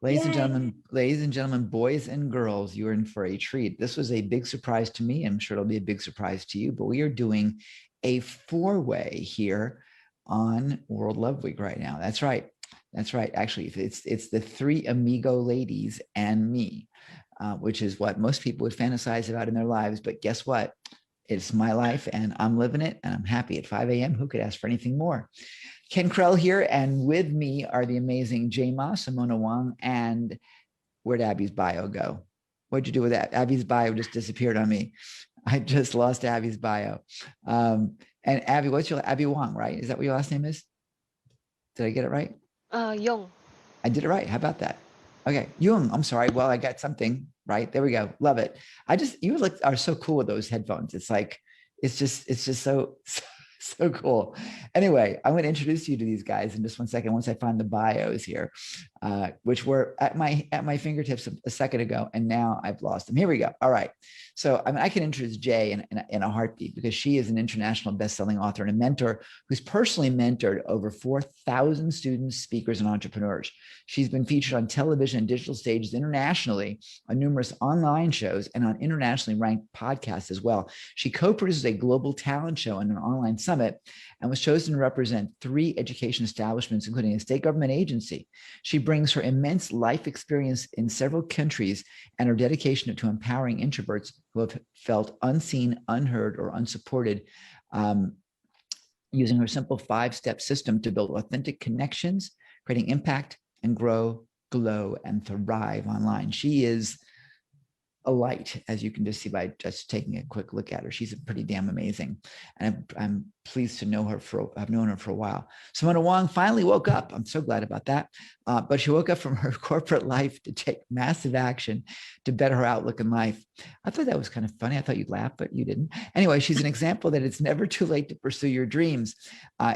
Yay. Ladies and gentlemen, boys and girls, you're in for a treat. This was a big surprise to me. I'm sure it'll be a big surprise to you, but we are doing a four-way here on World Love Week right now. That's right. That's right. Actually, it's the three amigo ladies and me, which is what most people would fantasize about in their lives. But guess what? It's my life and I'm living it and I'm happy at 5 a.m. Who could ask for anything more? Ken Krell here, and with me are the amazing J Ma, Simona Wong, and where'd Abby's bio go? What'd you do with that? Abby's bio just disappeared on me. I just lost Abby's bio. And Abby, what's your Abby Wong, right? Is that what your last name is? Did I get it right? Yoong. I did it right. How about that? Okay, Yoong. I'm sorry. Well, I got something right. There we go. Love it. You look are so cool with those headphones. It's like it's just so cool. Anyway, I'm going to introduce you to these guys in just one second. Once I find the bios here, which were at my fingertips a second ago, and now I've lost them. Here we go. All right. So I can introduce Jay in a heartbeat because she is an international best-selling author and a mentor who's personally mentored over 4,000 students, speakers, and entrepreneurs. She's been featured on television and digital stages internationally, on numerous online shows, and on internationally ranked podcasts as well. She co-produces a global talent show and an online summit, and was chosen to represent 3 education establishments, including a state government agency. She brings her immense life experience in several countries and her dedication to empowering introverts who have felt unseen, unheard, or unsupported, using her simple 5-step system to build authentic connections, creating impact, and grow, glow, and thrive online. She is a light, as you can just see by just taking a quick look at her. She's pretty damn amazing. And I'm pleased to know her I've known her for a while. Simona Wong finally woke up. I'm so glad about that. But she woke up from her corporate life to take massive action to better her outlook in life. I thought that was kind of funny. I thought you'd laugh, but you didn't. Anyway, she's an example that it's never too late to pursue your dreams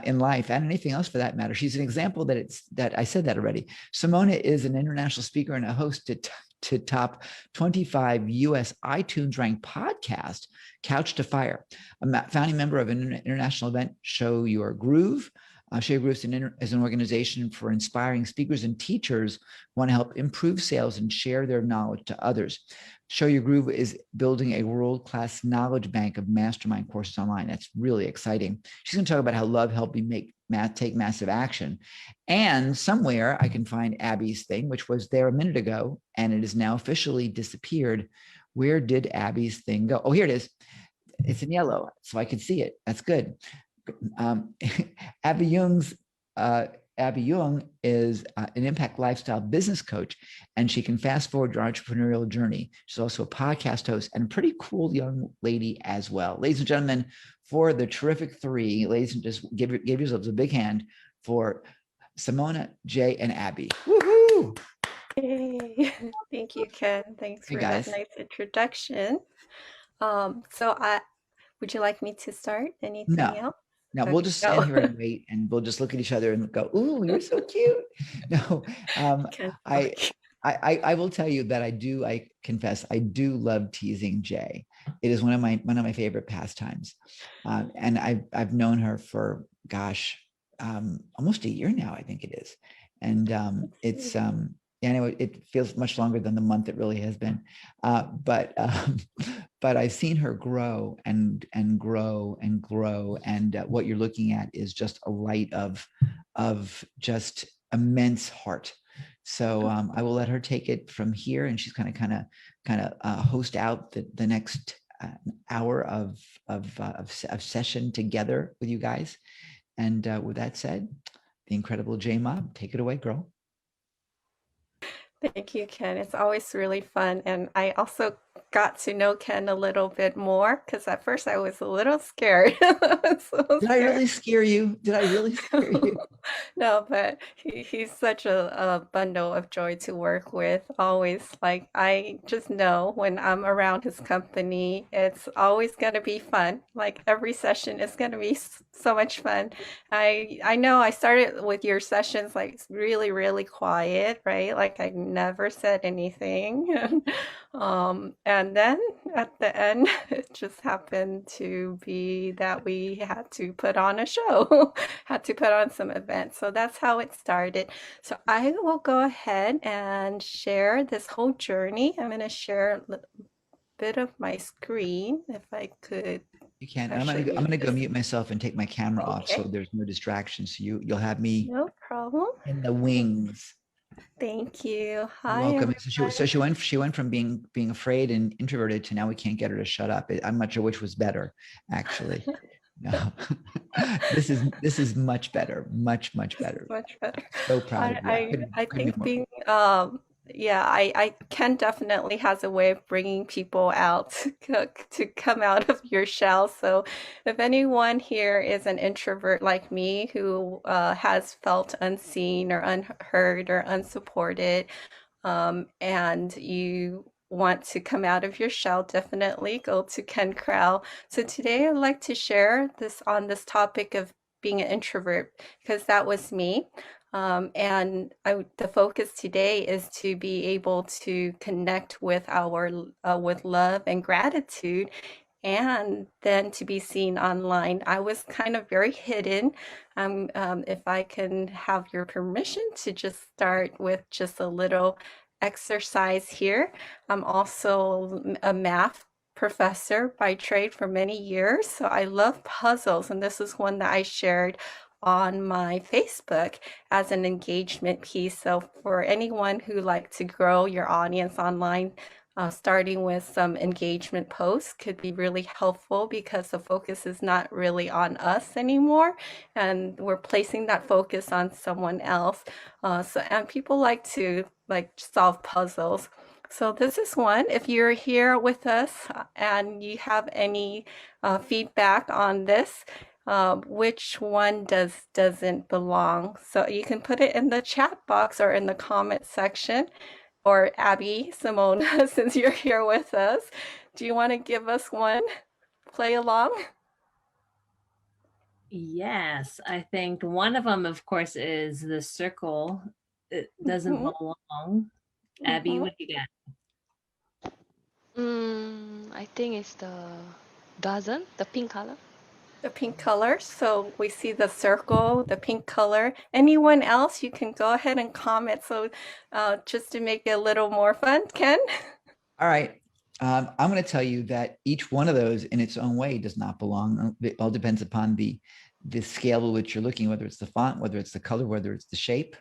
in life and anything else for that matter. She's an example that I said that already. Simona is an international speaker and a host to top 25 US iTunes ranked podcast, Couch to Fire, a founding member of an international event, Show Your Groove. Show Your Groove is an organization for inspiring speakers and teachers who want to help improve sales and share their knowledge to others. Show Your Groove is building a world-class knowledge bank of mastermind courses online. That's really exciting. She's going to talk about how love helped me take massive action. And somewhere I can find Abby's thing, which was there a minute ago, and it has now officially disappeared. Where did Abby's thing go? Oh, here it is. It's in yellow, so I can see it. That's good. Abby Yoong is an impact lifestyle business coach, and she can fast forward your entrepreneurial journey. She's also a podcast host and a pretty cool young lady as well. Ladies and gentlemen, for the terrific 3, ladies, and just give yourselves a big hand for Simona, Jay, and Abby. Woohoo! Hey, thank you, Ken. Thanks for that nice introduction. Would you like me to start? Anything else? No, we'll just stand here and wait, and we'll just look at each other and go, "Ooh, you're so cute." No, I will tell you that I confess, I do love teasing Jay. It is one of my favorite pastimes, and I've known her for almost a year now, I think it is, and it's yeah, anyway, it feels much longer than the month it really has been, but I've seen her grow and grow and grow, and what you're looking at is just a light of just immense heart. So I will let her take it from here, and she's kind of host out the next hour of session together with you guys. And with that said, the incredible J Mob, take it away, girl. Thank you, Ken. It's always really fun. And I also got to know Ken a little bit more because at first I was a little scared. Did I really scare you? No, but he's such a bundle of joy to work with. Always like, I just know when I'm around his company, it's always going to be fun. Like every session is going to be so much fun. I know I started with your sessions like really, really quiet, right? Like I never said anything. And And then at the end, it just happened to be that we had to put on a show, had to put on some events. So that's how it started. So I will go ahead and share this whole journey. I'm going to share a bit of my screen if I could You can. And actually I'm move gonna go this. mute myself and take my camera off so Okay, there's no distractions. So you'll have me no problem. in the wings. Thank you. You're Hi, welcome. So everybody. she went from being afraid and introverted to now we can't get her to shut up. I'm not sure which was better, actually. No, this is much better, much This is better. much better. So proud of you. I Couldn't be think more. being yeah, I Ken definitely has a way of bringing people out to come out of your shell. So if anyone here is an introvert like me who has felt unseen or unheard or unsupported, and you want to come out of your shell, definitely go to Ken Crowell. So today I'd like to share this on this topic of being an introvert because that was me. The focus today is to be able to connect with our with love and gratitude, and then to be seen online. I was kind of very hidden. If I can have your permission to just start with just a little exercise here. I'm also a math professor by trade for many years, so I love puzzles, and this is one that I shared on my Facebook as an engagement piece. So for anyone who like to grow your audience online, starting with some engagement posts could be really helpful because the focus is not really on us anymore, and we're placing that focus on someone else. And people like to solve puzzles. So this is one. If you're here with us and you have any feedback on this, which one doesn't belong? So you can put it in the chat box or in the comment section. Or Abby, Simona, since you're here with us, do you want to give us one play along? Yes, I think one of them, of course, is the circle. It doesn't Mhm, belong. Abby, mhm. what do you got? I think it's the dozen, the pink color. The pink color. So we see the circle, the pink color. Anyone else, you can go ahead and comment. So just to make it a little more fun, Ken? All right. I'm going to tell you that each one of those in its own way does not belong. It all depends upon the scale at which you're looking, whether it's the font, whether it's the color, whether it's the shape.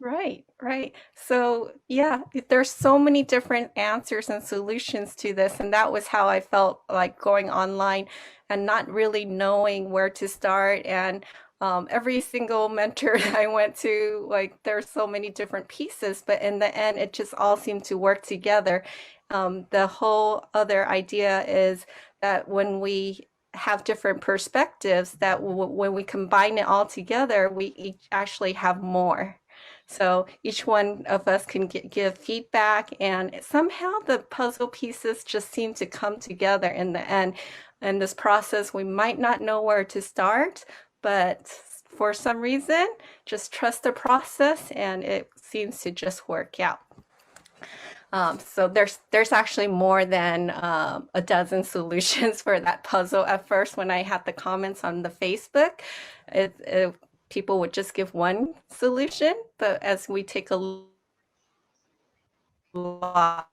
Right, right. So, yeah, there's so many different answers and solutions to this. And that was how I felt like going online and not really knowing where to start. And every single mentor I went to, like, there's so many different pieces, but in the end, it just all seemed to work together. The whole other idea is that when we have different perspectives, that when we combine it all together, we each actually have more. So each one of us can give feedback, and somehow the puzzle pieces just seem to come together in the end. In this process, we might not know where to start, but for some reason, just trust the process, and it seems to just work out. So there's actually more than a dozen solutions for that puzzle. At first, when I had the comments on the Facebook, people would just give one solution, but as we take a lot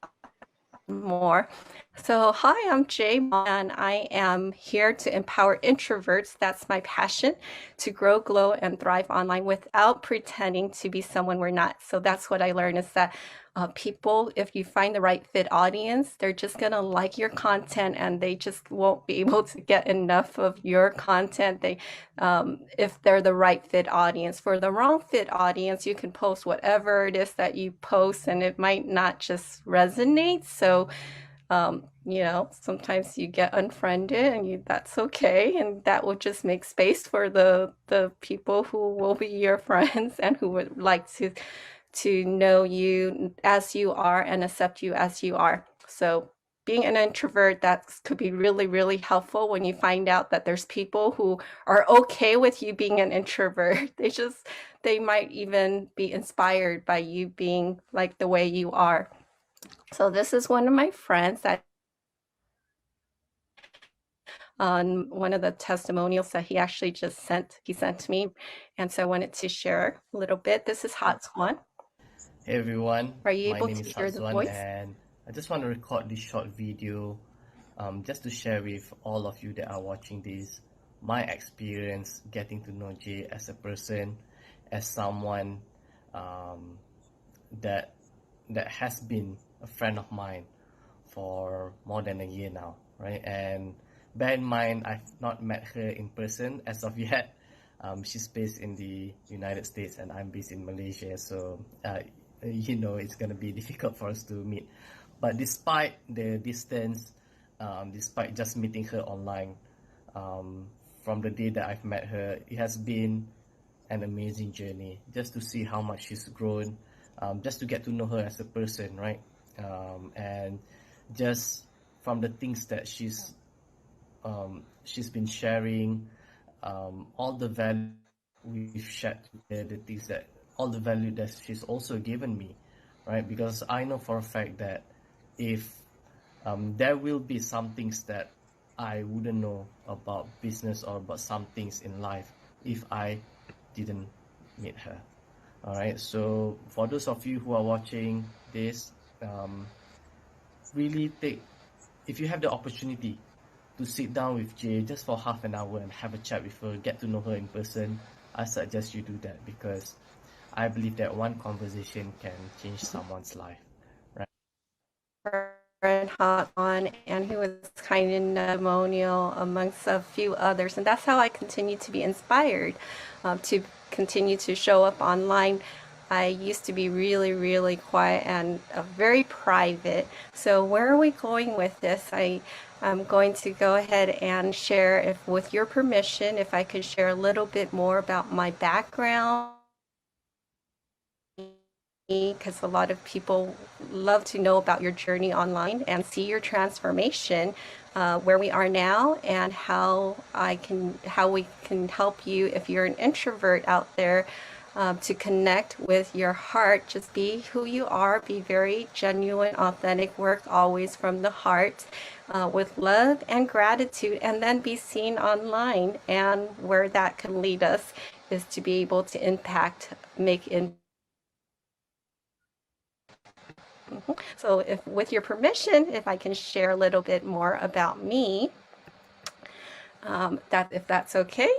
more. So, hi, I'm Jay, and I am here to empower introverts. That's my passion, to grow, glow, and thrive online without pretending to be someone we're not. So that's what I learned is that people, if you find the right fit audience, they're just gonna like your content, and they just won't be able to get enough of your content. If they're the right fit audience. For the wrong fit audience, you can post whatever it is that you post, and it might not just resonate. So sometimes you get unfriended, and that's okay, and that will just make space for the people who will be your friends and who would like to know you as you are and accept you as you are. So being an introvert, that could be really, really helpful when you find out that there's people who are okay with you being an introvert. They might even be inspired by you being like the way you are. So this is one of my friends that on one of the testimonials that he actually just sent to me. And so I wanted to share a little bit. This is Hot Swan. Hey everyone, Are you my able name to is hear the Hazwan voice? and I just want to record this short video just to share with all of you that are watching this my experience getting to know Jay as a person, as someone um, that has been a friend of mine for more than a year now, right? And bear in mind, I've not met her in person as of yet. She's based in the United States and I'm based in Malaysia, so it's gonna be difficult for us to meet. But despite the distance, despite just meeting her online, um, from the day that I've met her, it has been an amazing journey just to see how much she's grown, just to get to know her as a person, right? And just from the things that she's been sharing, all the value we've shared together, the things that all the value that she's also given me, right? Because I know for a fact that if there will be some things that I wouldn't know about business or about some things in life if I didn't meet her. All right. So for those of you who are watching this, really take, if you have the opportunity to sit down with Jay just for half an hour and have a chat with her, get to know her in person, I suggest you do that because I believe that one conversation can change someone's life. And Hot On, and he was kind and testimonial amongst a few others. And that's how I continue to be inspired to continue to show up online. I used to be really, really quiet and very private. So where are we going with this? I'm going to go ahead and share, if with your permission, if I could share a little bit more about my background, because a lot of people love to know about your journey online and see your transformation, where we are now, and how we can help you if you're an introvert out there, to connect with your heart. Just be who you are, be very genuine, authentic, work always from the heart, with love and gratitude, and then be seen online. And where that can lead us is to be able to make impact. So if, with your permission, if I can share a little bit more about me, if that's okay.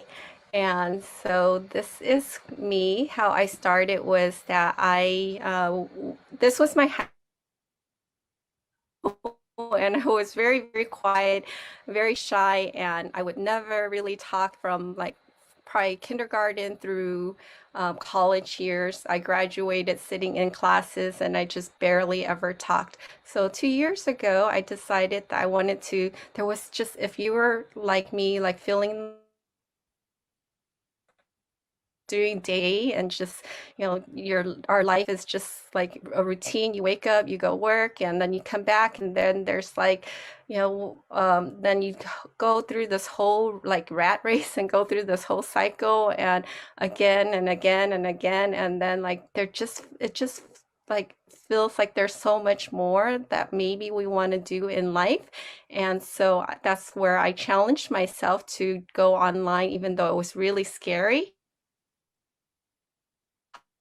And so this is me. How I started was that this was my and I was very, very quiet, very shy, and I would never really talk from like probably kindergarten through college years. I graduated sitting in classes and I just barely ever talked. So 2 years ago, I decided that I wanted to, there was just, if you were like me, like feeling during day and just our life is just like a routine. You wake up, you go work, and then you come back, and then there's like then you go through this whole like rat race and go through this whole cycle, and again and again and again, and then like it just like feels like there's so much more that maybe we want to do in life. And so that's where I challenged myself to go online, even though it was really scary.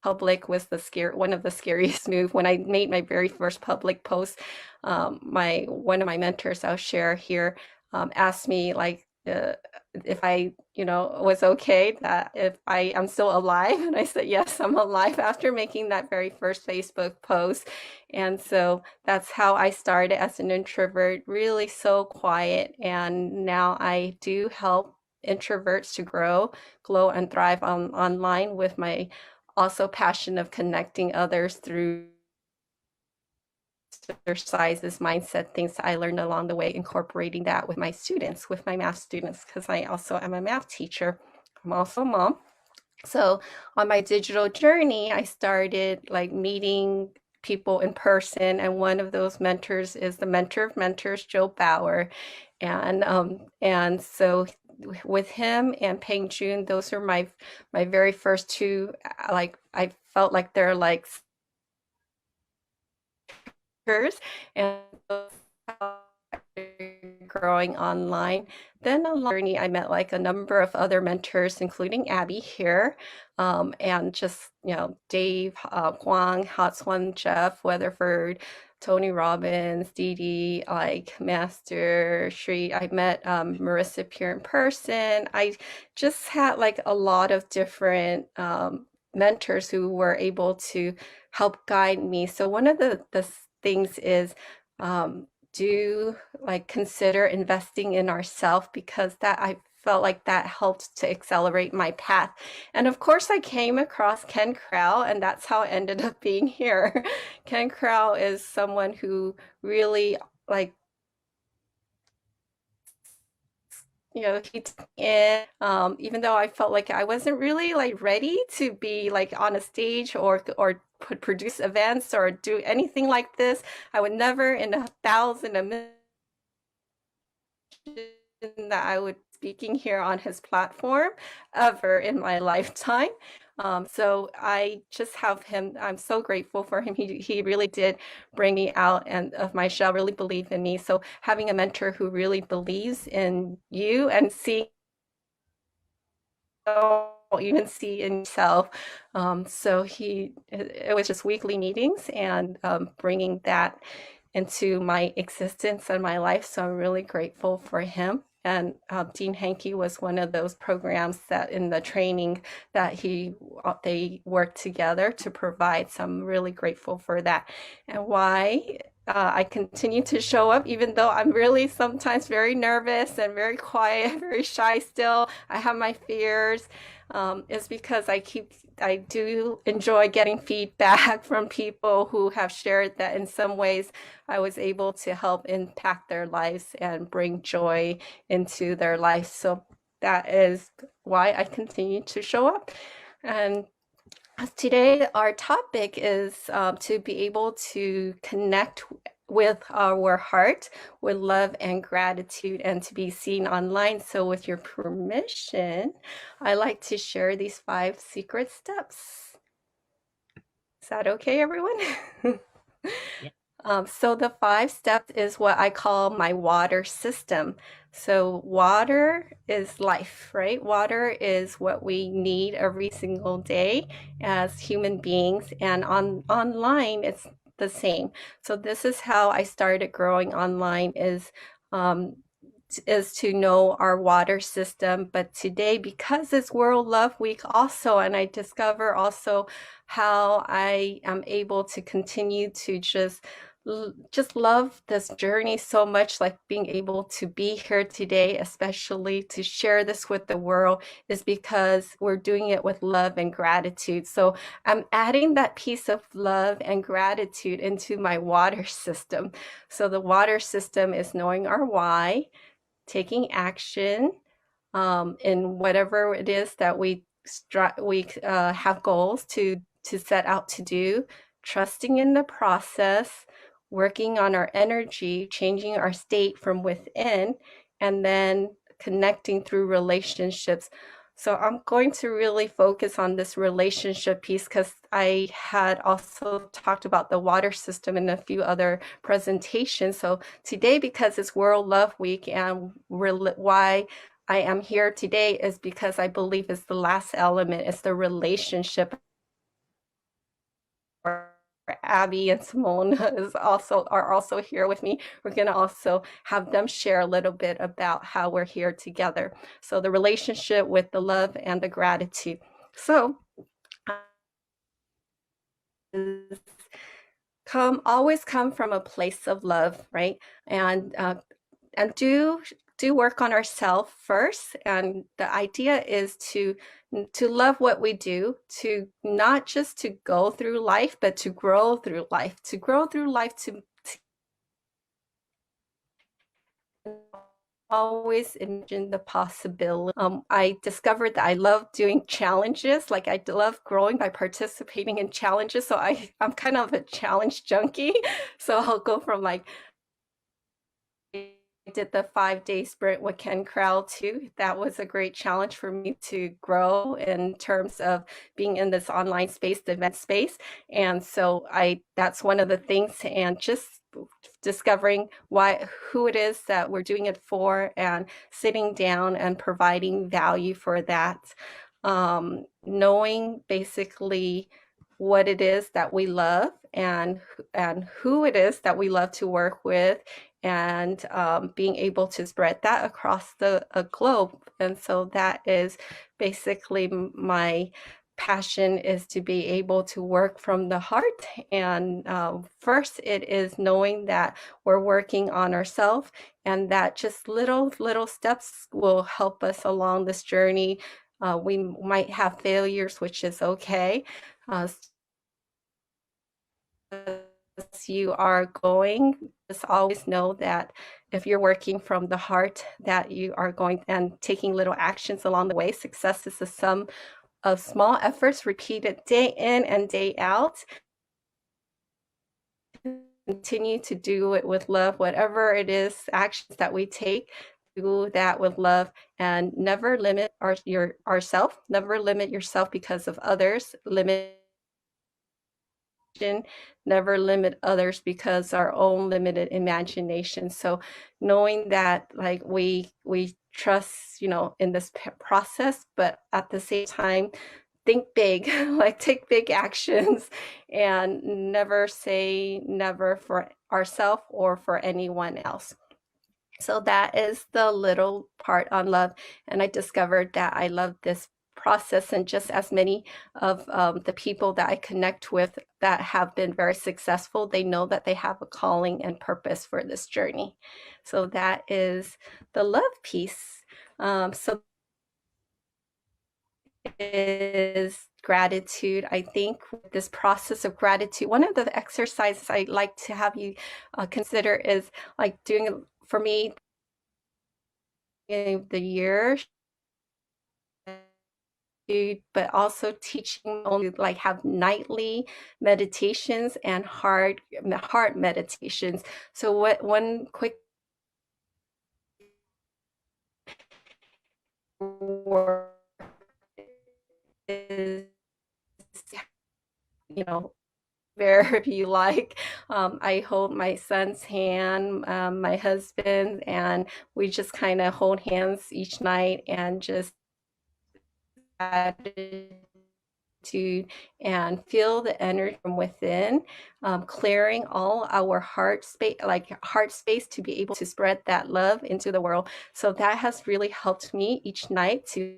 Public was one of the scariest move. When I made my very first public post, one of my mentors, I'll share here, asked me like if I was okay, that if I'm still alive, and I said yes, I'm alive, after making that very first Facebook post. And so that's how I started as an introvert, really so quiet, and now I do help introverts to grow, glow, and thrive online with my also passion of connecting others through exercises, mindset, things I learned along the way, incorporating that with my students, with my math students, because I also am a math teacher. I'm also a mom. So on my digital journey, I started like meeting people in person, and one of those mentors is the mentor of mentors, Joe Bauer. And so with him and Peng Jun, those are my very first two. Like I felt like they're like and growing online. Then along the journey, I met like a number of other mentors, including Abby here, and just Dave, Huang, Hot Swan, Jeff, Weatherford, Tony Robbins, Dee Dee, like Master Shri. I met Marissa Peer in person. I just had like a lot of different mentors who were able to help guide me. So one of the things is do like consider investing in ourselves, because that I felt like that helped to accelerate my path. And of course, I came across Ken Crow, and that's how I ended up being here. Ken Crow is someone who really like he took me in, even though I felt like I wasn't really like ready to be like on a stage or produce events or do anything like this. I would never in a thousand, a million that I would be speaking here on his platform ever in my lifetime. So I just have him. I'm so grateful for him. He really did bring me out and of my shell, really believe in me. So having a mentor who really believes in you and seeing even see in yourself. So it was just weekly meetings and bringing that into my existence and my life. So I'm really grateful for him. And Dean Hankey was one of those programs that in the training that they worked together to provide. So I'm really grateful for that. And why I continue to show up, even though I'm really sometimes very nervous and very quiet, very shy still. I have my fears, is because I do enjoy getting feedback from people who have shared that in some ways I was able to help impact their lives and bring joy into their lives. So that is why I continue to show up. And today, our topic is to be able to connect with our heart with love and gratitude and to be seen online. So with your permission, I like to share these 5 secret steps. Is that okay, everyone? Yeah. So the 5 steps is what I call my water system. So water is life, right? Water is what we need every single day as human beings, and online it's the same. So this is how I started growing online is to know our water system. But today, because it's World Love Week also, and I discover also how I am able to continue to just love this journey so much, like being able to be here today, especially to share this with the world, is because we're doing it with love and gratitude. So I'm adding that piece of love and gratitude into my water system. So the water system is knowing our why, taking action in whatever it is that we have goals to set out to do, trusting in the process, working on our energy, changing our state from within, and then connecting through relationships. So I'm going to really focus on this relationship piece because I had also talked about the water system in a few other presentations. So today, because it's World Love Week, and why I am here today is because I believe it's the last element, it's the relationship. Abby and Simona are also here with me. We're going to also have them share a little bit about how we're here together. So the relationship with the love and the gratitude. So always come from a place of love, right? And do work on ourselves first. And the idea is to love what we do, to not just to go through life, but to grow through life, to always imagine the possibility. I discovered that I love doing challenges. Like I love growing by participating in challenges. So I'm kind of a challenge junkie. So I'll go from like did the 5-day sprint with Ken Crowell too. That was a great challenge for me to grow in terms of being in this online space, the event space. And so that's one of the things, and just discovering who it is that we're doing it for, and sitting down and providing value for that. Knowing basically what it is that we love, and who it is that we love to work with, and being able to spread that across the globe. And so that is basically my passion, is to be able to work from the heart. And first, it is knowing that we're working on ourselves, and that just little steps will help us along this journey. We might have failures, which is okay. As you are going, just always know that if you're working from the heart, that you are going and taking little actions along the way. Success is the sum of small efforts repeated day in and day out. Continue to do it with love, whatever it is, actions that we take, do that with love, and never limit ourself. Never limit yourself because of others. Never limit others because our own limited imagination. So knowing that, like, we trust, in this process, but at the same time, think big, like take big actions, and never say never for ourselves or for anyone else. So that is the little part on love. And I discovered that I love this process, and just as many of the people that I connect with that have been very successful, they know that they have a calling and purpose for this journey. So that is the love piece. So is gratitude. I think with this process of gratitude, one of the exercises I like to have you consider is like doing, for me, in the year, but also teaching only like have nightly meditations and heart meditations. So what one quick work is, wherever you like. I hold my son's hand, my husband, and we just kind of hold hands each night and just gratitude, and feel the energy from within, clearing all our heart space to be able to spread that love into the world. So that has really helped me each night to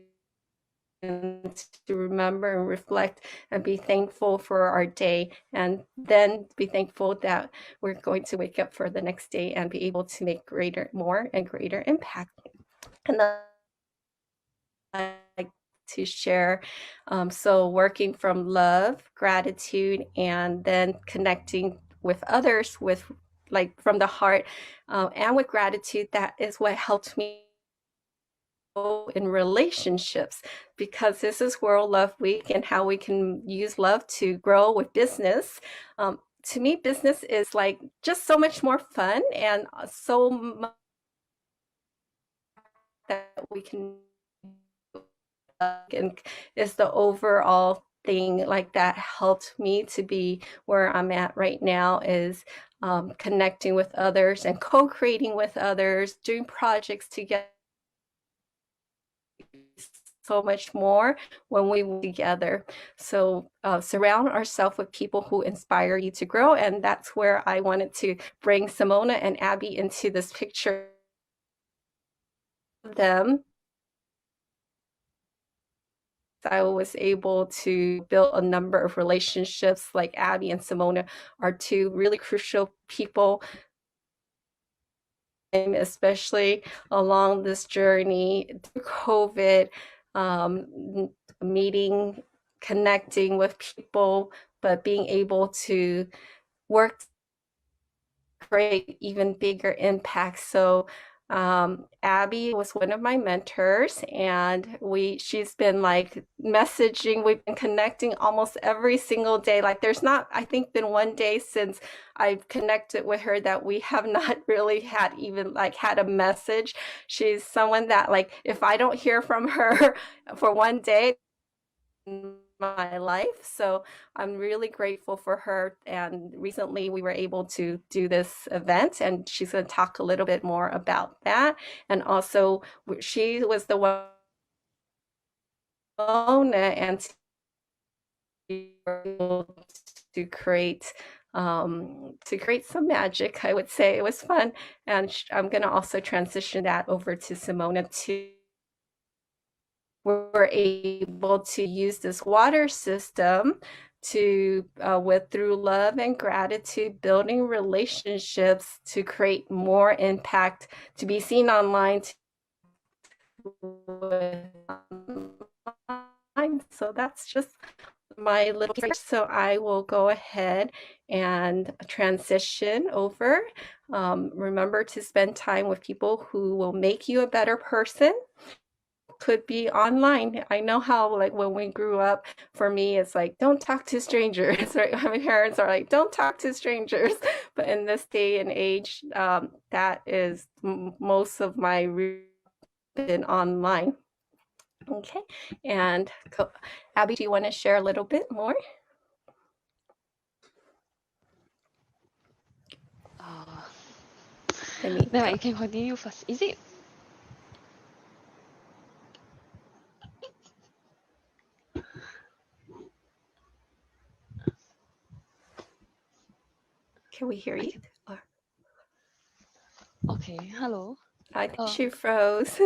remember and reflect and be thankful for our day, and then be thankful that we're going to wake up for the next day and be able to make more and greater impact. And then I like to share, so working from love, gratitude, and then connecting with others with like from the heart, and with gratitude, that is what helped me in relationships, because this is World Love Week, and how we can use love to grow with business. To me, business is like just so much more fun, and so much that we can, and is the overall thing like that helped me to be where I'm at right now, is connecting with others and co-creating with others, doing projects together. So much more when we work together. So surround ourselves with people who inspire you to grow. And that's where I wanted to bring Simona and Abby into this picture of them. I was able to build a number of relationships. Like Abby and Simona are two really crucial people, especially along this journey through COVID, meeting, connecting with people, but being able to work to create even bigger impact. So Abby was one of my mentors, and she's been like messaging. We've been connecting almost every single day. Like there's not, I think, been one day since I've connected with her that we have not really had even like had a message. She's someone that like if I don't hear from her for one day in my life. So I'm really grateful for her. And recently we were able to do this event, and she's going to talk a little bit more about that. And also, she was the one and to create some magic. I would say it was fun, and I'm going to also transition that over to Simona too. We're able to use this water system to through love and gratitude, building relationships to create more impact, to be seen online, so that's just my little piece. So I will go ahead and transition over. Remember to spend time with people who will make you a better person. Could be online. I know how like when we grew up, for me it's like don't talk to strangers, right? My parents are like don't talk to strangers, but in this day and age, that is most of my been online. Okay, and Abby, do you want to share a little bit more? No, you can continue first. Is it? Can we hear you? Okay, hello. I think she froze.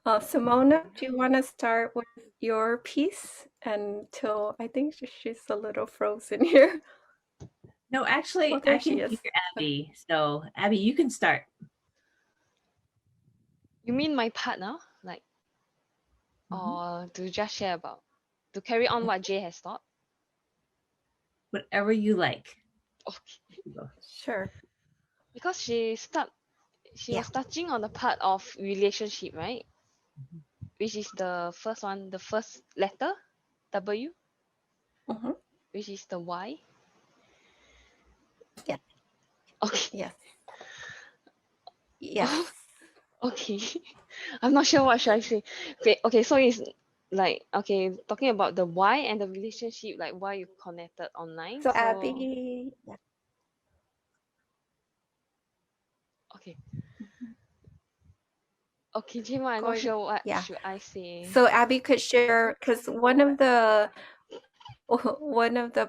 Simona, do you want to start with your piece until I think she's a little frozen here? No, actually, I can hear Abby. So, Abby, you can start. You mean my part now? Like, or to just share about, to carry on what Jay has taught? Whatever you like. Okay. Sure. Because she was touching on the part of relationship, right? Which is the first one, the first letter, W, which is the Y. Yeah. Okay. Yes. Yes. Okay. I'm not sure what should I say. Okay, so it's like, okay, talking about the why and the relationship, like why you connected online. So Abby, okay. Okay, Jima, I'm not sure what should I say. So Abby could share, because one of the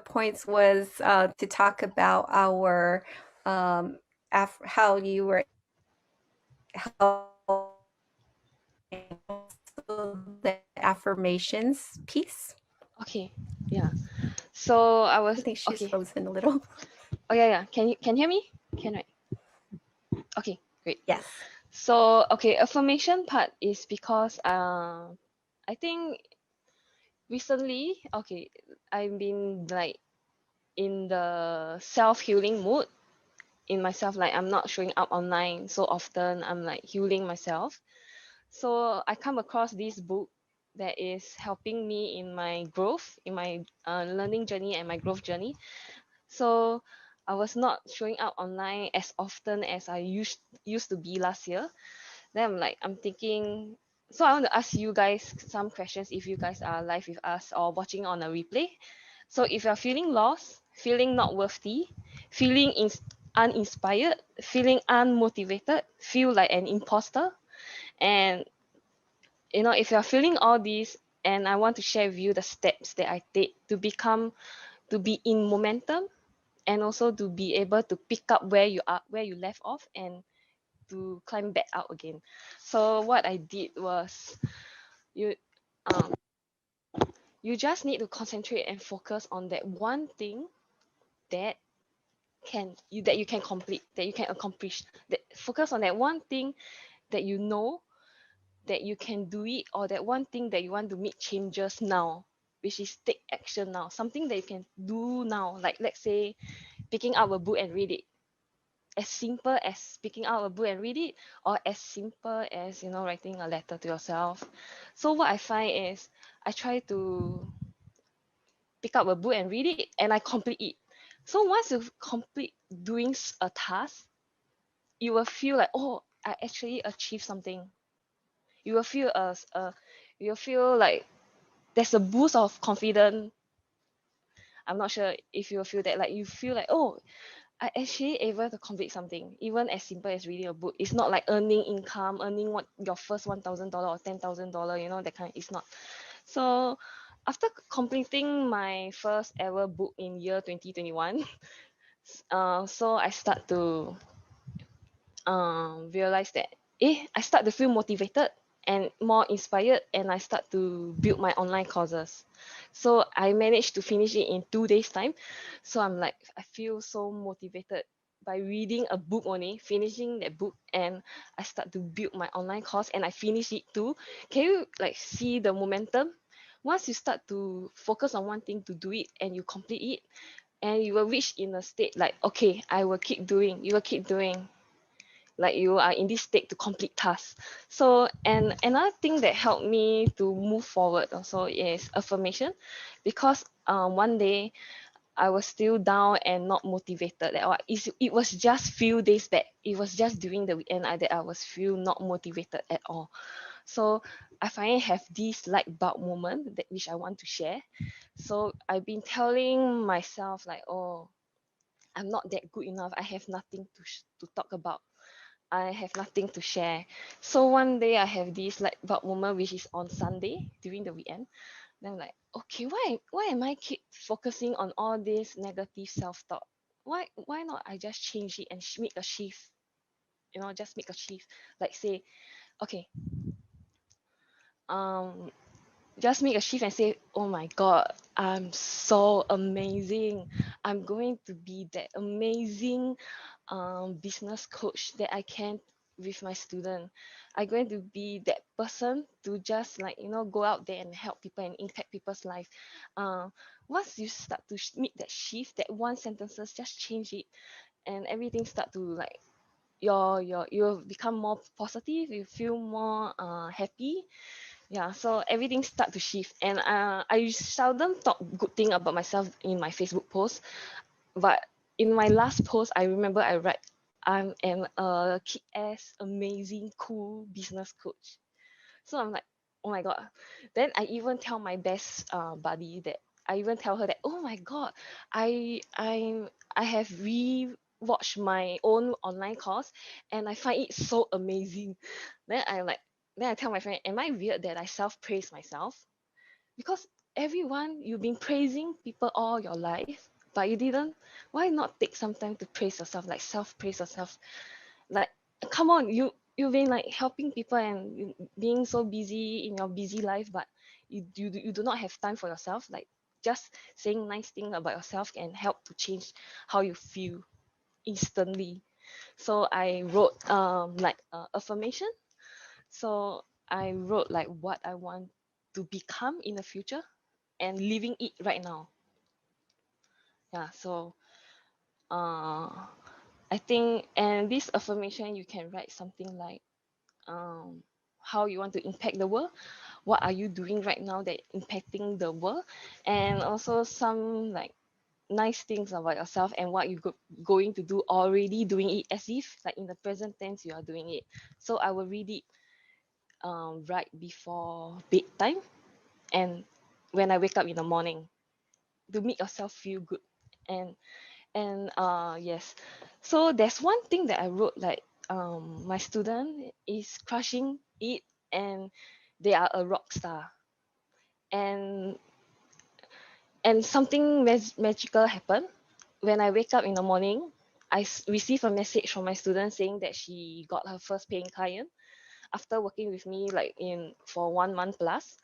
points was to talk about our how you were the affirmations piece. Okay, yeah. So I think she's frozen a little. Oh yeah. Can you hear me? Can I? Okay, great. Yes. So okay, affirmation part is because I think recently, okay, I've been like in the self-healing mood in myself. Like I'm not showing up online so often. I'm like healing myself. So I come across this book that is helping me in my growth, in my learning journey and my growth journey. So I was not showing up online as often as I used to be last year. Then I'm thinking, so I want to ask you guys some questions if you guys are live with us or watching on a replay. So if you're feeling lost, feeling not worthy, feeling uninspired, feeling unmotivated, feel like an imposter, and if you're feeling all these, and I want to share with you the steps that I take to be in momentum, and also to be able to pick up where you left off and to climb back out again. So what I did was you just need to concentrate and focus on that one thing that you can complete, that you can accomplish. That focus on that one thing that you know that you can do it, or that one thing that you want to make changes now, which is take action now, something that you can do now, like let's say picking up a book and read it. as simple as picking out a book and read it, or as simple as, writing a letter to yourself. So what I find is I try to pick up a book and read it, and I complete it. So once you complete doing a task, you will feel like, oh, I actually achieved something. You will feel you will feel like there's a boost of confidence. I'm not sure if you feel that, like you feel like, oh, I actually able to complete something, even as simple as reading a book. It's not like earning income, earning what your first $1,000 or $10,000, that kind. It's not. So after completing my first ever book in year 2021, so I start to realize that I start to feel motivated and more inspired, and I start to build my online courses. So I managed to finish it in 2 days time. So I'm like, I feel so motivated by reading a book only, finishing that book, and I start to build my online course, and I finish it too. Can you like see the momentum? Once you start to focus on one thing to do it and you complete it, and you will reach in a state like, okay, I will keep doing, you will keep doing, like you are in this state to complete tasks. So, and another thing that helped me to move forward also is affirmation, because one day I was still down and not motivated at all. It was just few days back, it was just during the weekend that I was feel not motivated at all. So I finally have this light bulb moment that which I want to share. So I've been telling myself like, oh, I'm not that good enough, I have nothing to talk about, I have nothing to share. So one day I have this like bulb moment, which is on Sunday during the weekend. Then I'm like, okay, why am I keep focusing on all this negative self-talk? Why not I just change it and make a shift? Just make a shift. Like say, okay, um, just make a shift and say, oh my god, I'm so amazing. I'm going to be that amazing business coach that I can with my student. I'm going to be that person to just like go out there and help people and impact people's life. uh, Once you start to make that shift, that one sentences, just change it, and everything start to like you'll become more positive, you feel more happy. Yeah, so everything start to shift, and I seldom talk good thing about myself in my Facebook post, but in my last post I remember I write, I am a kick-ass amazing cool business coach. So I'm like, oh my god. Then I even tell my best buddy that, I even tell her that, oh my god, I have re-watched my own online course, and I find it so amazing. Then I like, then I tell my friend, am I weird that I self-praise myself? Because everyone, you've been praising people all your life, but you didn't. Why not take some time to praise yourself, like self-praise yourself? Like, come on, you've been like helping people and being so busy in your busy life, but you do not have time for yourself. Like, just saying nice thing about yourself can help to change how you feel instantly. So I wrote like affirmation. So I wrote like what I want to become in the future and living it right now. Yeah, so uh I think, and this affirmation you can write something like, how you want to impact the world, what are you doing right now that impacting the world, and also some like nice things about yourself and what you going to do, already doing it, as if like in the present tense you are doing it. So I will read it right before bedtime, and when I wake up in the morning, to make yourself feel good. And yes, so there's one thing that I wrote, like my student is crushing it, and they are a rock star, and something magical happened. When I wake up in the morning, I receive a message from my student saying that she got her first paying client after working with me like in for 1 month plus.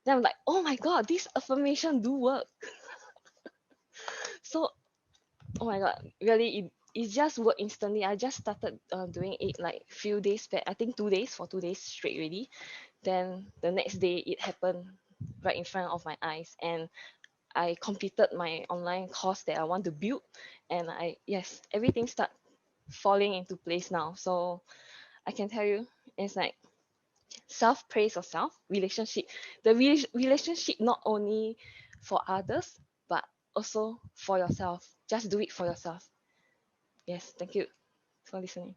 Then I'm like, oh my god, this affirmation do work. So, oh my god, really, it just worked instantly. I just started doing it like few days back, I think 2 days, for 2 days straight already. Then the next day it happened right in front of my eyes, and I completed my online course that I want to build. And I, yes, everything start falling into place now. So I can tell you, it's like self-praise yourself, relationship. The relationship not only for others, but also for yourself. Just do it for yourself. Yes, thank you for listening.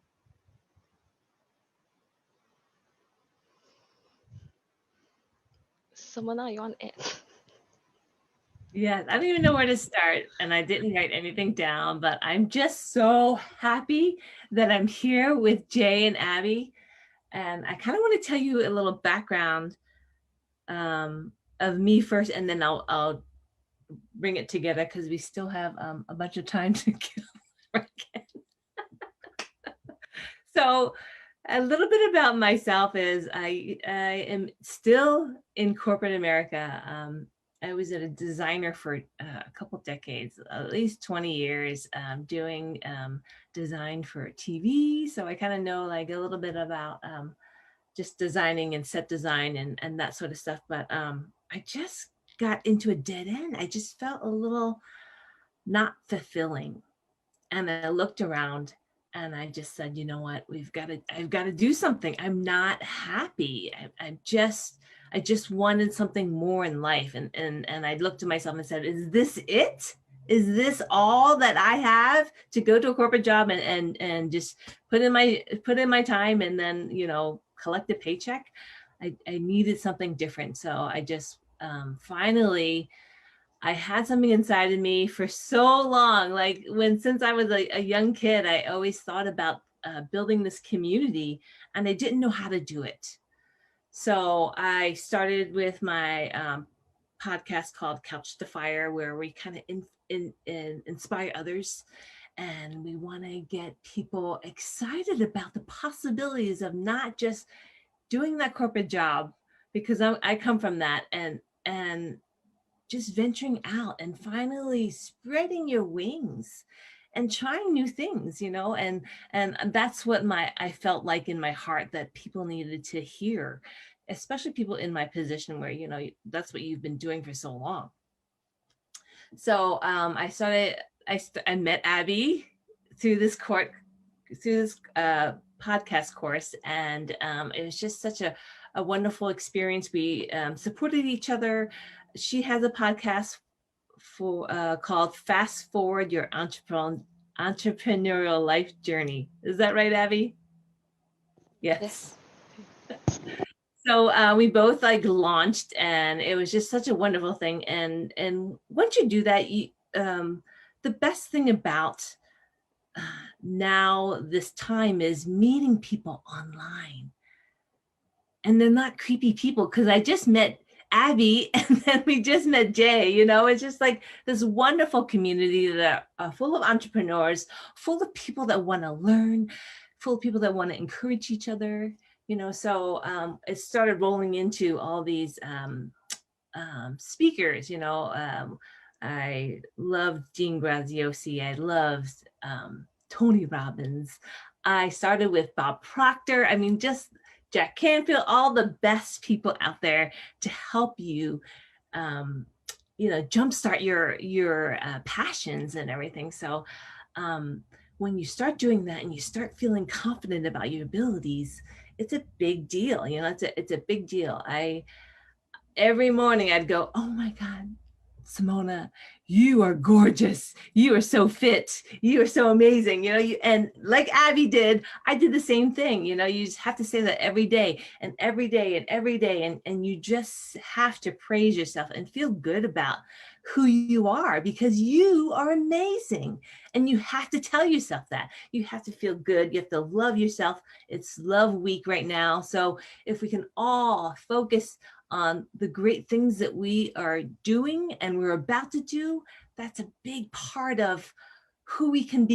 Simona, you want to add? Yeah, I don't even know where to start, and I didn't write anything down, but I'm just so happy that I'm here with Jay and Abby. And I kind of want to tell you a little background of me first, and then I'll bring it together because we still have a bunch of time to kill. So a little bit about myself is I am still in corporate America. I was a designer for a couple decades, at least 20 years, doing design for TV. So I kind of know like a little bit about just designing and set design and that sort of stuff. But I just got into a dead end. I just felt a little not fulfilling. And I looked around and I just said, you know what, I've got to do something. I'm not happy. I just wanted something more in life. And I looked at myself and said, is this it? Is this all that I have to go to a corporate job and just put in my time and then, you know, collect a paycheck? I needed something different. So I just finally I had something inside of me for so long. Like since I was a young kid, I always thought about building this community and I didn't know how to do it. So I started with my podcast called Couch to Fire, where we kind of inspire others. And we want to get people excited about the possibilities of not just doing that corporate job, because I come from that, and just venturing out and finally spreading your wings and trying new things, you know, and that's what I felt like in my heart that people needed to hear, especially people in my position where, you know, that's what you've been doing for so long. So I met Abby through this podcast course, and it was just such a wonderful experience. We supported each other. She has a podcast called Fast Forward Your Entrepreneurial Life Journey. Is that right, Abby? Yes. So we both like launched, and it was just such a wonderful thing. And once you do that, the best thing about now this time is meeting people online. And they're not creepy people, because I just met Abby and then we just met Jay. You know, it's just like this wonderful community that are full of entrepreneurs, full of people that want to learn, full of people that want to encourage each other, you know. So it started rolling into all these speakers, you know. I loved Dean Graziosi. I loved Tony Robbins. I started with Bob Proctor. I mean, just Jack Canfield, all the best people out there to help you, you know, jumpstart your passions and everything. So when you start doing that and you start feeling confident about your abilities, it's a big deal. You know, it's a big deal. Every morning I'd go, oh my God, Simona, you are gorgeous. You are so fit. You are so amazing. You know, and like Abby did, I did the same thing. You know, you just have to say that every day and every day and every day. And you just have to praise yourself and feel good about who you are, because you are amazing. And you have to tell yourself that. You have to feel good. You have to love yourself. It's Love Week right now. So if we can all focus on the great things that we are doing and we're about to do, that's a big part of who we can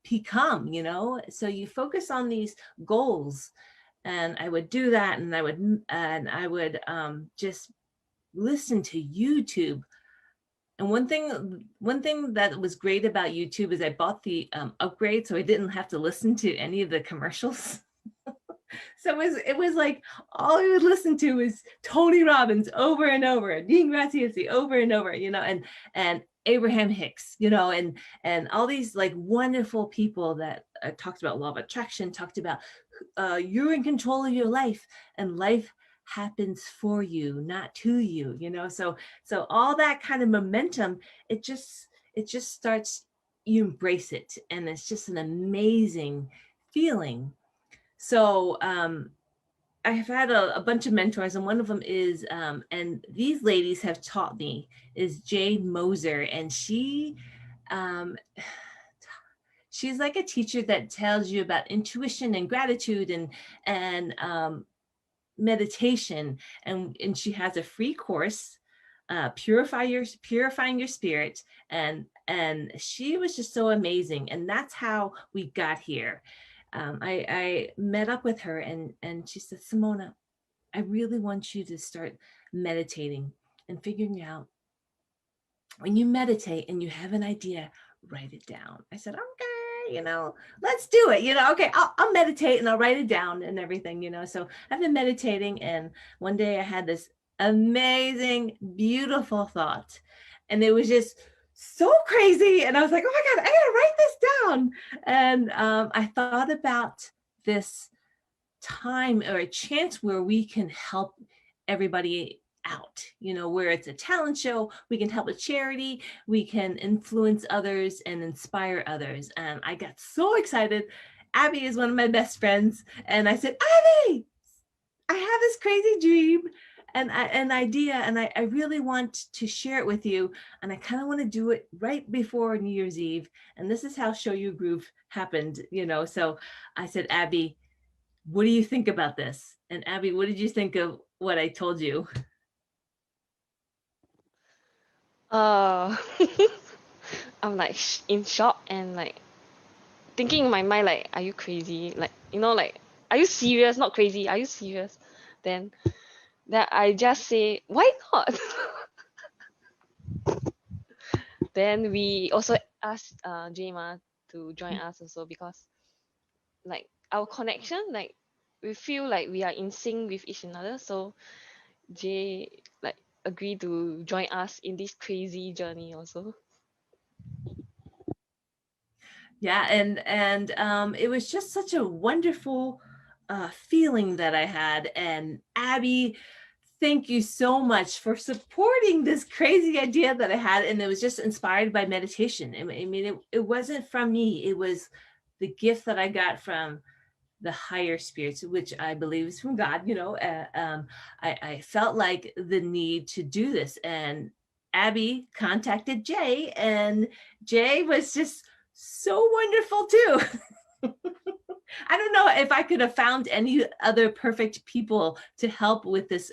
become, you know. So you focus on these goals, and I would do that, and I would just listen to YouTube. And one thing that was great about YouTube is I bought the upgrade, so I didn't have to listen to any of the commercials. So it was like all I would listen to was Tony Robbins over and over, Dean Graziosi over and over, you know, and Abraham Hicks, you know, and all these like wonderful people that talked about law of attraction, talked about you're in control of your life, and life happens for you, not to you, you know. So all that kind of momentum, it just starts, you embrace it, and it's just an amazing feeling. So I have had a bunch of mentors, and one of them is, and these ladies have taught me, is Jade Moser, and um, she's like a teacher that tells you about intuition and gratitude and meditation, and she has a free course, purifying your spirit, and she was just so amazing, and that's how we got here. I met up with her, and she said, Simona, I really want you to start meditating and figuring out, when you meditate and you have an idea, write it down. I said, okay, you know, let's do it. You know, okay, I'll meditate and I'll write it down and everything, you know. So I've been meditating, and one day I had this amazing, beautiful thought, and it was just so crazy. And I was like, oh my God, I gotta write this down. And I thought about this time or a chance where we can help everybody out, you know, where it's a talent show, we can help a charity, we can influence others and inspire others. And I got so excited. Abby is one of my best friends, and I said, Abby, I have this crazy dream and an idea, and I really want to share it with you, and I kind of want to do it right before New Year's Eve, and this is how Show You Groove happened, you know. So I said, Abby, what do you think about this? And Abby, what did you think of what I told you? Uh, I'm like in shock and like thinking in my mind like, are you crazy? Like, you know, like, are you serious? Not crazy. Are you serious? Then I just say, why not? Then we also asked Jema to join us also, because like our connection, like we feel like we are in sync with each another. So Jay like agreed to join us in this crazy journey also. Yeah, and it was just such a wonderful feeling that I had. And Abby, thank you so much for supporting this crazy idea that I had. And it was just inspired by meditation. I mean, it wasn't from me. It was the gift that I got from the higher spirits, which I believe is from God. You know, I felt like the need to do this, and Abby contacted Jay, and Jay was just so wonderful too. I don't know if I could have found any other perfect people to help with this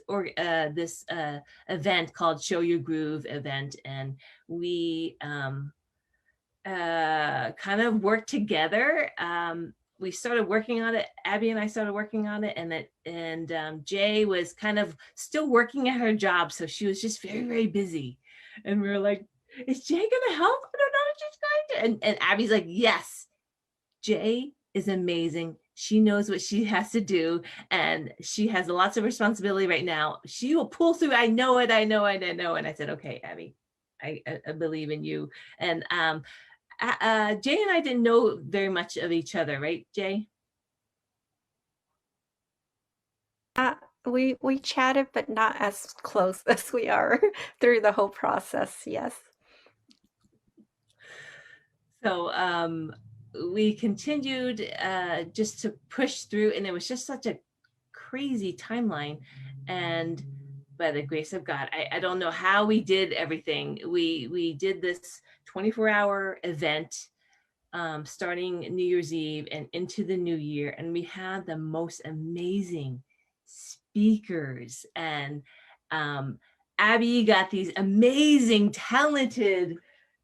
event called Show Your Groove event, and we kind of worked together. We started working on it. Abby and I started working on it, and Jay was kind of still working at her job, so she was just very, very busy. And we were like, "Is Jay gonna help? I don't know if she's going to." And Abby's like, "Yes, Jay is amazing. She knows what she has to do, and she has lots of responsibility right now. She will pull through. I know it. I know it. I know." And I said, "Okay, Abby, I believe in you." And Jay and I didn't know very much of each other, right, Jay? We chatted, but not as close as we are through the whole process. Yes. So we continued just to push through, and it was just such a crazy timeline. And by the grace of God, I don't know how we did everything. We did this 24-hour event starting New Year's Eve and into the new year. And we had the most amazing speakers. And Abby got these amazing, talented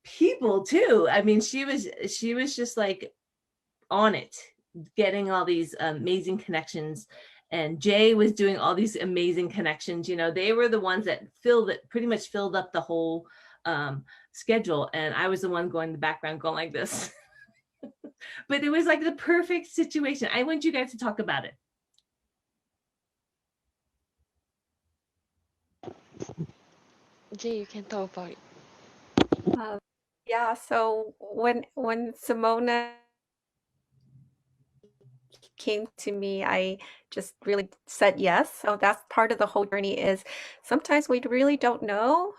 people too. I mean, she was just like on it, getting all these amazing connections. And Jay was doing all these amazing connections. You know, they were the ones that pretty much filled up the whole schedule. And I was the one going in the background going like this. But it was like the perfect situation. I want you guys to talk about it. Jay, you can talk about it. Yeah. So when Simona came to me, I just really said yes. So that's part of the whole journey is sometimes we really don't know.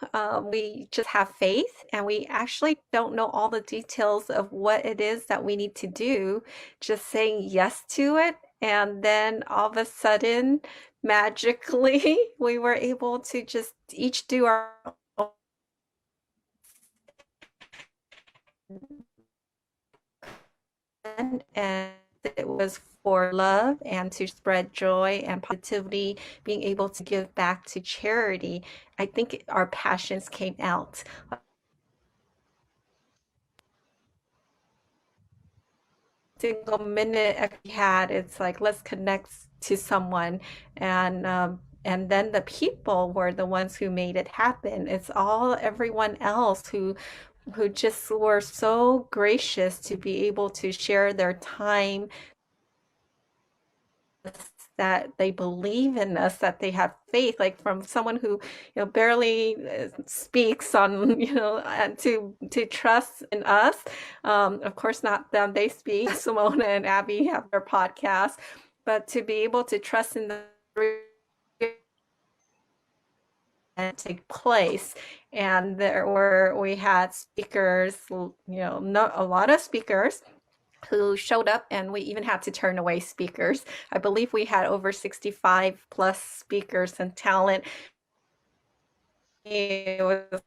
We just have faith and we actually don't know all the details of what it is that we need to do. Just saying yes to it. And then all of a sudden, magically, we were able to just each do our own and it was for love and to spread joy and positivity, being able to give back to charity. I think our passions came out. Single minute we had, it's like let's connect to someone, and then the people were the ones who made it happen. It's all everyone else who just were so gracious to be able to share their time, that they believe in us, that they have faith, like from someone who barely speaks on and to trust in us. Of course not them, they speak. Simona and Abby have their podcast, but to be able to trust in the and take place. And we had speakers, not a lot of speakers who showed up, and we even had to turn away speakers. I believe we had over 65 plus speakers and talent. It was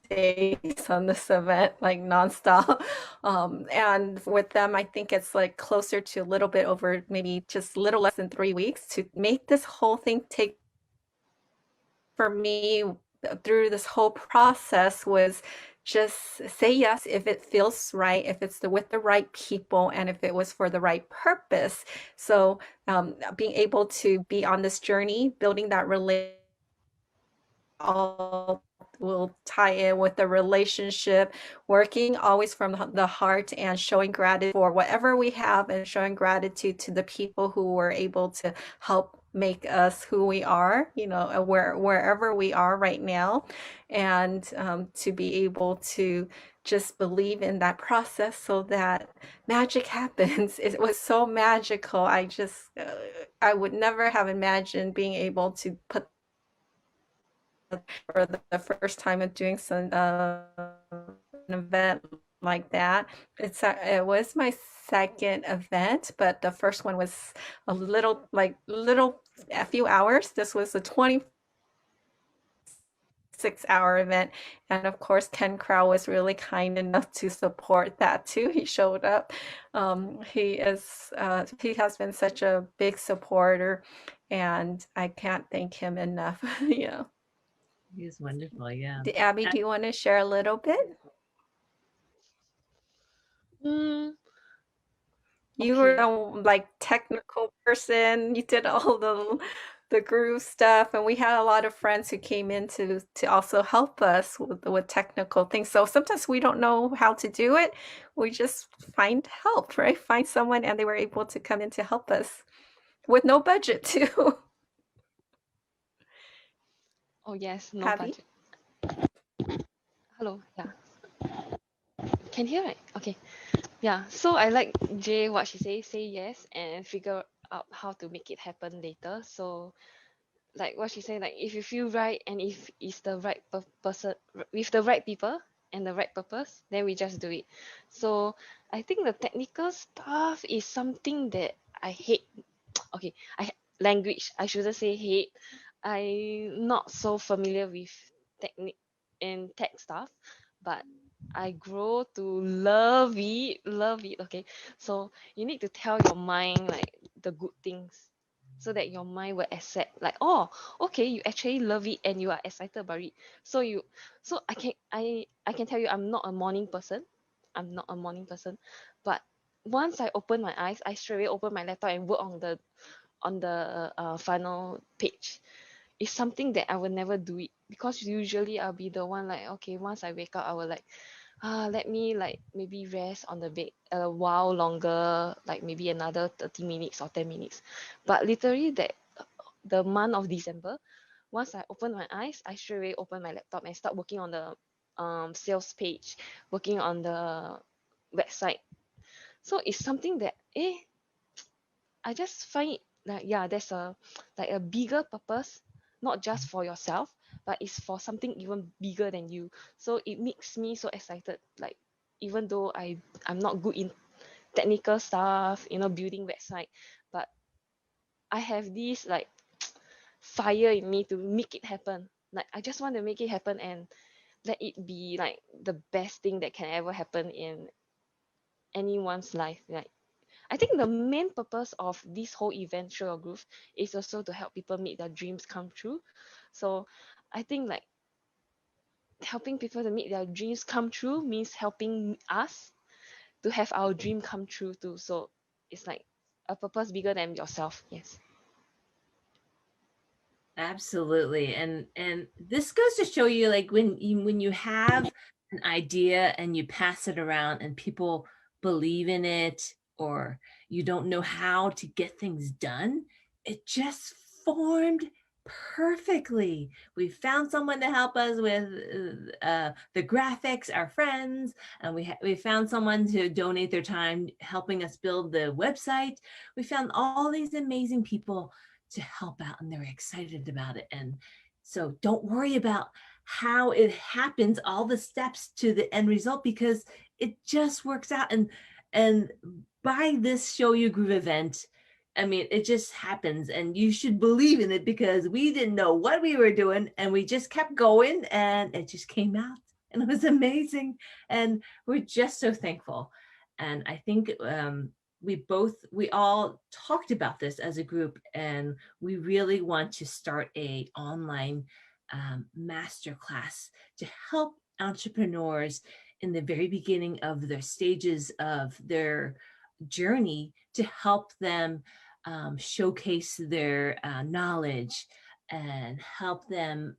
days on this event, like nonstop. And with them, I think it's like closer to a little bit over, maybe just a little less than 3 weeks to make this whole thing take. For me, through this whole process was just say yes if it feels right, if it's with the right people, and if it was for the right purpose. So being able to be on this journey, building that relationship, all will tie in with the relationship, working always from the heart and showing gratitude for whatever we have, and showing gratitude to the people who were able to help make us who we are, wherever we are right now. And to be able to just believe in that process so that magic happens. It was so magical. I would never have imagined being able to put for the first time of doing an event like that. It was my second event, but the first one was a few hours. This was a 26-hour event, and of course Ken Crow was really kind enough to support that too. He showed up. He has been such a big supporter, and I can't thank him enough. He's wonderful. Yeah. Abby, do you want to share a little bit? Mm, You were okay. like technical person. You did all the groove stuff, and we had a lot of friends who came in to also help us with technical things. So sometimes we don't know how to do it. We just find help, right? Find someone, and they were able to come in to help us with no budget too. Oh yes, no Abby? budget. Hello. Yeah. Can hear right? Okay. Yeah. So I like Jay what she say yes and figure out how to make it happen later. So like what she said, like if you feel right and if it's the right person with the right people and the right purpose, then we just do it. So I think the technical stuff is something that I hate. Okay, language, I shouldn't say hate. I'm not so familiar with technique and tech stuff, but I grow to love it. Okay, so you need to tell your mind like the good things so that your mind will accept like, oh, okay, you actually love it and you are excited about it. So I can tell you I'm not a morning person. I'm not a morning person, but once I open my eyes, I straight away open my laptop and work on the final page. It's something that I will never do it because usually I'll be the one like, okay, once I wake up I will like let me like maybe rest on the bed a while longer, like maybe another 30 minutes or 10 minutes. But literally that the month of December, once I open my eyes, I straight away open my laptop and start working on the sales page, working on the website. So it's something that I just find it like, yeah, there's a like a bigger purpose, not just for yourself, but it's for something even bigger than you. So it makes me so excited. Like, even though I'm not good in technical stuff, building website, but I have this like fire in me to make it happen. Like, I just want to make it happen and let it be like the best thing that can ever happen in anyone's life. Like, I think the main purpose of this whole event, Show Your Groove, is also to help people make their dreams come true. So I think like helping people to make their dreams come true means helping us to have our dream come true too. So it's like a purpose bigger than yourself. Yes. Absolutely. And this goes to show you, like, when you have an idea and you pass it around and people believe in it, or you don't know how to get things done, it just formed perfectly. We found someone to help us with the graphics, our friends, and we found someone to donate their time helping us build the website. We found all these amazing people to help out, and they're excited about it. And so don't worry about how it happens, all the steps to the end result, because it just works out. And by this Show You Groove event, I mean, it just happens, and you should believe in it, because we didn't know what we were doing and we just kept going and it just came out and it was amazing. And we're just so thankful. And I think we all talked about this as a group, and we really want to start a online masterclass to help entrepreneurs in the very beginning of their stages of their journey, to help them showcase their knowledge and help them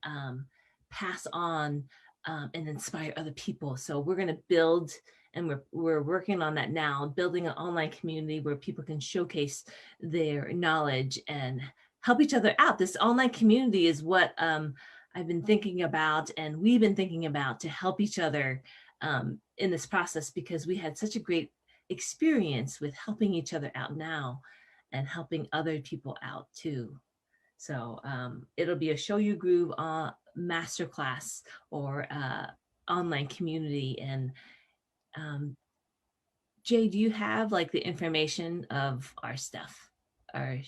pass on and inspire other people. So we're going to build, and we're working on that now, building an online community where people can showcase their knowledge and help each other out. This online community is what I've been thinking about, and we've been thinking about, to help each other in this process, because we had such a great experience with helping each other out now and helping other people out too. So it'll be a Show You Groove masterclass, or online community. And um, Jay, do you have like the information of our stuff, our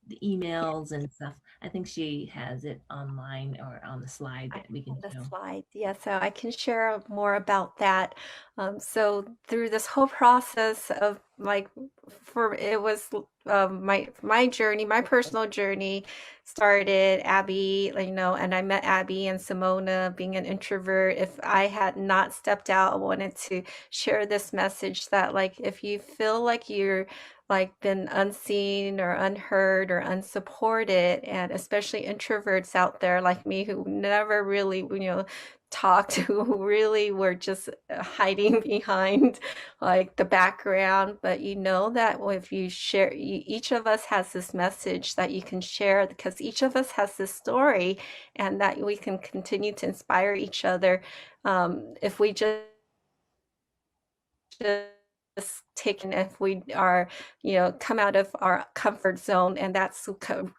the Yeah, emails and stuff? I think she has it online or on the slide I that we can have the show. slide. Yeah, so I can share more about that. So through this whole process of like, for it was my journey, my personal journey started Abby, and I met Abby and Simona being an introvert. If I had not stepped out, I wanted to share this message that, like, if you feel like you're like been unseen or unheard or unsupported, and especially introverts out there like me who never really talked, who really were just hiding behind like the background. But that if you share, each of us has this message that you can share, because each of us has this story, and that we can continue to inspire each other. If we just taken, if we are come out of our comfort zone, and that's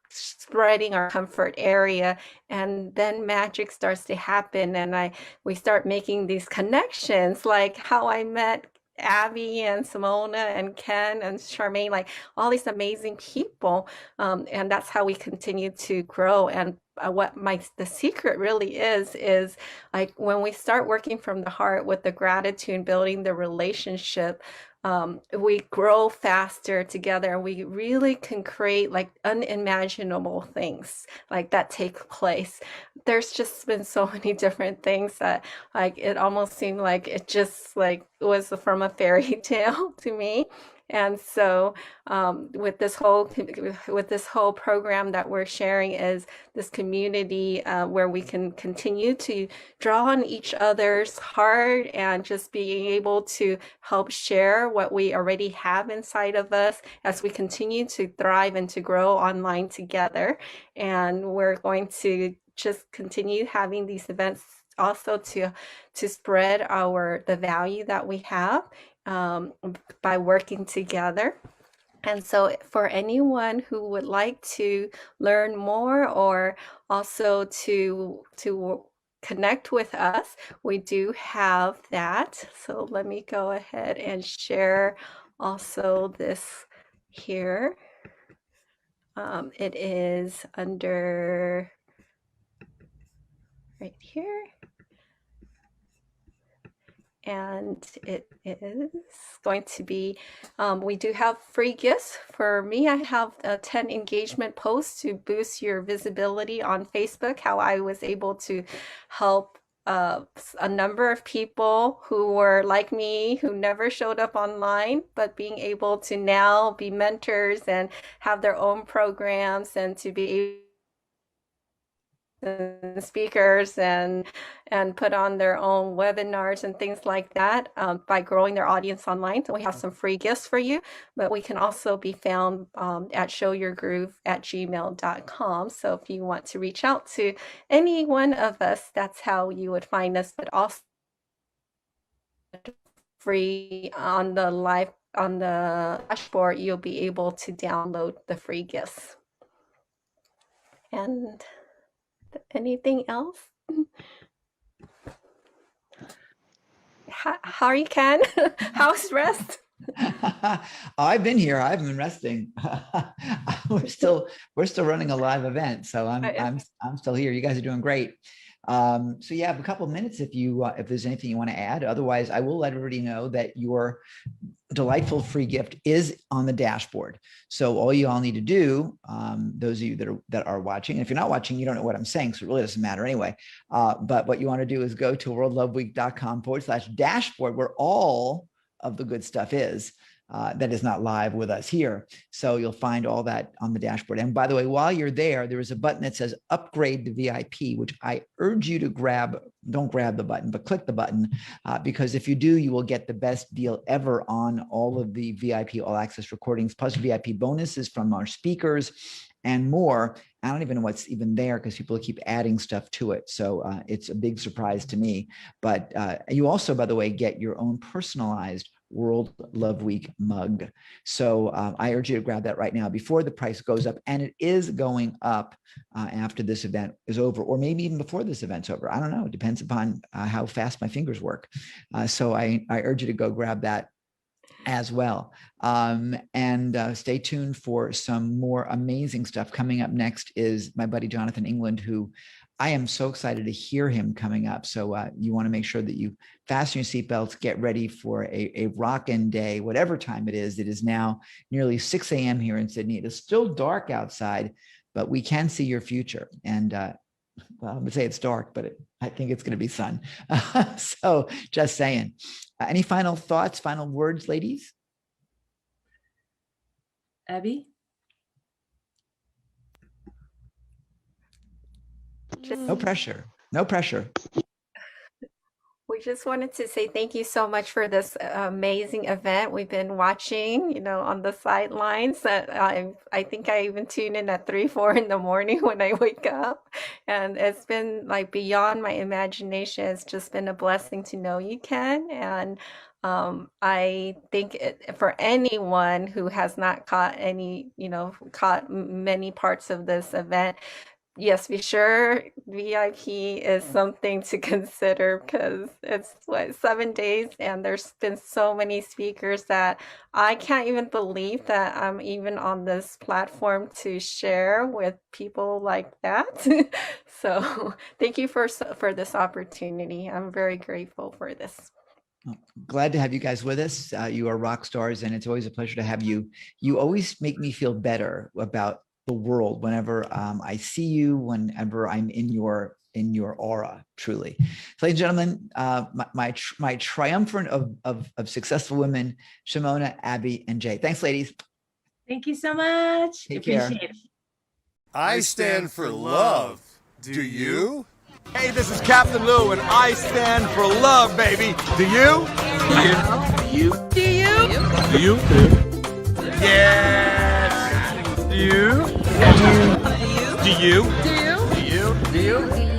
spreading our comfort area, and then magic starts to happen, and we start making these connections, like how I met Abby and Simona and Ken and Charmaine, like all these amazing people, and that's how we continue to grow. And what the secret really is like, when we start working from the heart with the gratitude, building the relationship, we grow faster together, and we really can create like unimaginable things like that take place. There's just been so many different things that, like, it almost seemed like it just like was from a fairy tale to me. And so with this whole program that we're sharing, is this community where we can continue to draw on each other's heart, and just being able to help share what we already have inside of us as we continue to thrive and to grow online together. And we're going to just continue having these events also to spread the value that we have, by working together. And so for anyone who would like to learn more or also to connect with us, we do have that. So let me go ahead and share also this here. It is under right here. And it is going to be, we do have free gifts. For me, I have 10 engagement posts to boost your visibility on Facebook, how I was able to help a number of people who were like me, who never showed up online, but being able to now be mentors and have their own programs and to be able speakers and put on their own webinars and things like that by growing their audience online. So we have some free gifts for you, but we can also be found at showyourgroove@gmail.com. So if you want to reach out to any one of us, that's how you would find us, but also free on the dashboard, you'll be able to download the free gifts. And anything else? How are you, Ken? How's rest? I've been here. I've been resting. we're still running a live event, so I'm still here. You guys are doing great. So you have a couple of minutes if there's anything you want to add. Otherwise, I will let everybody know that your delightful free gift is on the dashboard. So all you all need to do, those of you that are watching, and if you're not watching, you don't know what I'm saying, so it really doesn't matter anyway. But what you want to do is go to worldloveweek.com/dashboard, where all of the good stuff is. That is not live with us here. So you'll find all that on the dashboard. And by the way, while you're there, there is a button that says upgrade to VIP, which I urge you to grab. Don't grab the button, but click the button, because if you do, you will get the best deal ever on all of the VIP all access recordings, plus VIP bonuses from our speakers and more. I don't even know what's even there because people keep adding stuff to it. So it's a big surprise to me. But you also, by the way, get your own personalized World Love Week mug. So I urge you to grab that right now before the price goes up. And it is going up after this event is over, or maybe even before this event's over. I don't know. It depends upon how fast my fingers work. So I urge you to go grab that as well. And stay tuned for some more amazing stuff. Coming up next is my buddy Jonathan England, who I am so excited to hear him coming up. So you want to make sure that you fasten your seatbelts, get ready for a rockin' day, whatever time it is. It is now nearly 6 a.m. here in Sydney. It is still dark outside, but we can see your future. And well, I'm gonna say it's dark, but I think it's going to be sun. So just saying. Any final thoughts, final words, ladies? Abby? No pressure. No pressure. We just wanted to say thank you so much for this amazing event. We've been watching, on the sidelines. I think I even tune in at 3, 4 in the morning when I wake up. And it's been like beyond my imagination. It's just been a blessing to know you, Ken. And I think for anyone who has not caught many parts of this event, yes, be sure VIP is something to consider because it's 7 days and there's been so many speakers that I can't even believe that I'm even on this platform to share with people like that. So thank you for this opportunity. I'm very grateful for this. Glad to have you guys with us. You are rock stars, and it's always a pleasure to have you. You always make me feel better about the world whenever I see you, whenever I'm in your aura, truly. So, ladies and gentlemen, my triumvirate of successful women, Simona, Abby, and Jay. Thanks, ladies. Thank you so much. Take care. Appreciate it. I stand for love. Do you? Hey, this is Captain Lou, and I stand for love, baby. Do you? Do you? Do you? Do you? Yes. Do you? Do you? Do you? Do you? Do you? Do you?